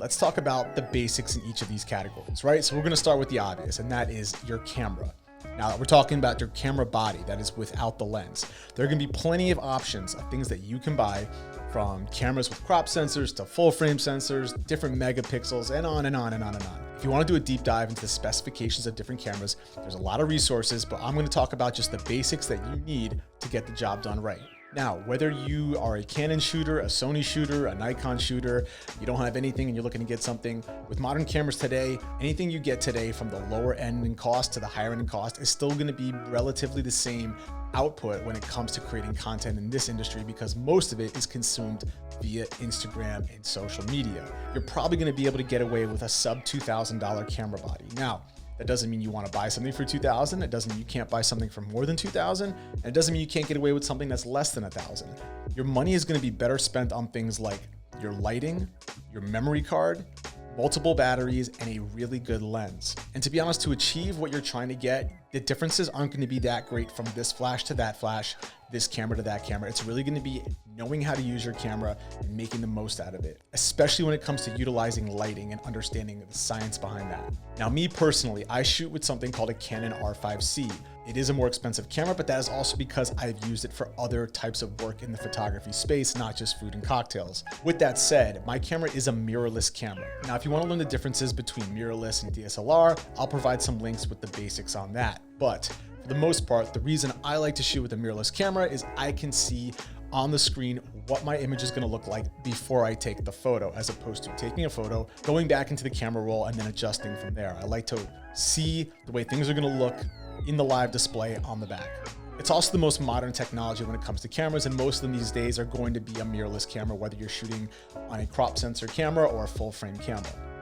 let's talk about the basics in each of these categories, right? So we're gonna start with the obvious, and that is your camera. Now, we're talking about your camera body, that is without the lens. There are gonna be plenty of options of things that you can buy, from cameras with crop sensors to full frame sensors, different megapixels, and on and on and on and on. If you wanna do a deep dive into the specifications of different cameras, there's a lot of resources, but I'm gonna talk about just the basics that you need to get the job done right. Now, whether you are a Canon shooter, a Sony shooter, a Nikon shooter, you don't have anything and you're looking to get something, with modern cameras today, anything you get today from the lower end in cost to the higher end in cost is still gonna be relatively the same output when it comes to creating content in this industry, because most of it is consumed via Instagram and social media. You're probably gonna be able to get away with a sub $2,000 camera body. Now, that doesn't mean you want to buy something for $2,000. It doesn't mean you can't buy something for more than $2,000. And it doesn't mean you can't get away with something that's less than $1,000. Your money is going to be better spent on things like your lighting, your memory card, multiple batteries, and a really good lens. And to be honest, to achieve what you're trying to get, the differences aren't going to be that great from this flash to that flash, this camera to that camera. It's really going to be knowing how to use your camera and making the most out of it, especially when it comes to utilizing lighting and understanding the science behind that. Now, me personally, I shoot with something called a Canon R5C. It is a more expensive camera, but that is also because I've used it for other types of work in the photography space, not just food and cocktails. With that said, my camera is a mirrorless camera. Now, if you want to learn the differences between mirrorless and DSLR, I'll provide some links with the basics on that. But for the most part, the reason I like to shoot with a mirrorless camera is I can see on the screen what my image is going to look like before I take the photo, as opposed to taking a photo, going back into the camera roll, and then adjusting from there. I like to see the way things are going to look in the live display on the back. It's also the most modern technology when it comes to cameras, and most of them these days are going to be a mirrorless camera, whether you're shooting on a crop sensor camera or a full frame camera.